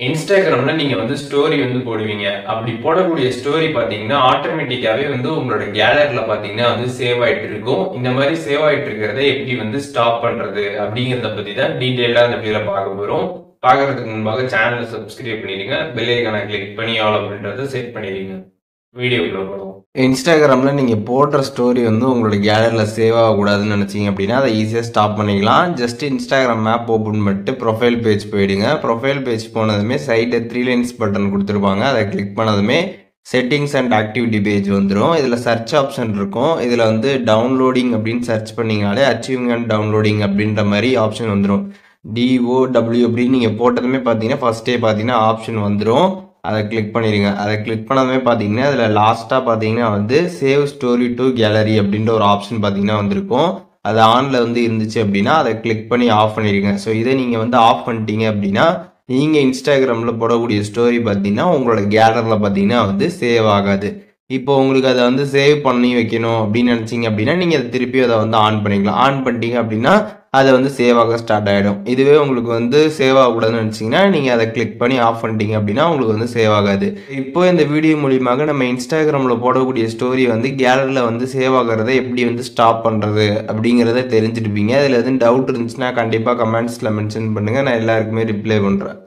இன்ஸ்டாகிராம்ல நீங்க ஸ்டோரி போடுவீங்க. அப்படி போடக்கூடிய ஸ்டோரி பார்த்தீங்கன்னா, ஆட்டோமேட்டிக்காவே உங்களோட கேலரில பார்த்தீங்கன்னா சேவ் ஆயிட்டு இருக்கும். இந்த மாரி சேவ் ஆயிட்டு இருக்கிறத எப்படி ஸ்டாப் பண்றது? அப்படிங்கிறத பத்தி தான் டீட்டெயிலா இந்த வீடியோல பார்க்க போறோம். பார்க்கறதுக்கு முன்பாக சேனல சப்ஸ்கிரைப் பண்ணிடுங்க. பெல் ஐகான கிளிக் பண்ணி ஆல் அப்படின்றத செட் பண்ணிடுங்க. வீடியோக்குள்ள போவோம். இன்ஸ்டாகிராம்ல நீங்க போடுற ஸ்டோரி உங்களோட கேலரில சேவ் ஆகக்கூடாதுன்னு நினைச்சீங்க அப்படின்னா, அதை ஈஸியா ஸ்டாப் பண்ணிக்கலாம். ஜஸ்ட் இன்ஸ்டாகிராம் ஆப் ஓப்பன் பண்ணிட்டு ப்ரொஃபைல் பேஜ் போயிடுங்க. ப்ரொஃபைல் பேஜ் போனதுமே சைடுல 3 லைன்ஸ் பட்டன் குடுத்துருப்பாங்க. அதை கிளிக் பண்ணதுமே செட்டிங்ஸ் அண்ட் ஆக்டிவிட்டி பேஜ் வந்துரும். இதுல சர்ச் ஆப்ஷன் இருக்கும். இதுல டவுன்லோடிங் அப்படின்னு சர்ச் பண்ணீங்கனாலே அச்சீவிங் அண்ட் டவுன்லோடிங் அப்படின்ற மாதிரி ஆப்ஷன் வந்துரும். DOW அப்படின்னு நீங்க போட்டதுமே பார்த்தீங்கன்னா ஃபர்ஸ்டே பார்த்தீங்கன்னா ஆப்ஷன் வந்துரும். அதை கிளிக் பண்ணிடுங்க. அதை கிளிக் பண்ணதுமே பார்த்தீங்கன்னா இதில் லாஸ்ட்டாக பார்த்தீங்கன்னா சேவ் ஸ்டோரி டு கேலரி அப்படின்ற ஒரு ஆப்ஷன் பார்த்தீங்கன்னா வந்திருக்கும். அது ஆனில் இருந்துச்சு அப்படின்னா அதை கிளிக் பண்ணி ஆஃப் பண்ணிடுங்க. ஸோ இதை நீங்கள் ஆஃப் பண்ணிட்டீங்க அப்படின்னா நீங்கள் இன்ஸ்டாகிராமில் போடக்கூடிய ஸ்டோரி பார்த்தீங்கன்னா உங்களோட கேலரியில் பார்த்தீங்கன்னா சேவ் ஆகாது. இப்போ உங்களுக்கு அதை சேவ் பண்ணி வைக்கணும் அப்படின்னு நினச்சிங்க அப்படின்னா நீங்கள் அதை திருப்பி அதை ஆன் பண்ணிக்கலாம். ஆன் பண்ணிட்டீங்க அப்படின்னா அது சேவ் ஆக ஸ்டார்ட் ஆகிடும். இதுவே உங்களுக்கு சேவ் ஆகக்கூடாதுன்னு நினச்சிங்கன்னா நீங்கள் அதை கிளிக் பண்ணி ஆஃப் பண்ணிட்டீங்க அப்படின்னா உங்களுக்கு சேவ் ஆகாது. இப்போ இந்த வீடியோ மூலியமாக நம்ம இன்ஸ்டாகிராமில் போடக்கூடிய ஸ்டோரி கேலரியில் சேவ் ஆகிறத எப்படி ஸ்டாப் பண்ணுறது அப்படிங்கிறத தெரிஞ்சிருப்பீங்க. அதில் எதுவும் டவுட் இருந்துச்சுன்னா கண்டிப்பாக கமெண்ட்ஸில் மென்ஷன் பண்ணுங்கள். நான் எல்லாருக்குமே ரிப்ளை பண்ணுறேன்.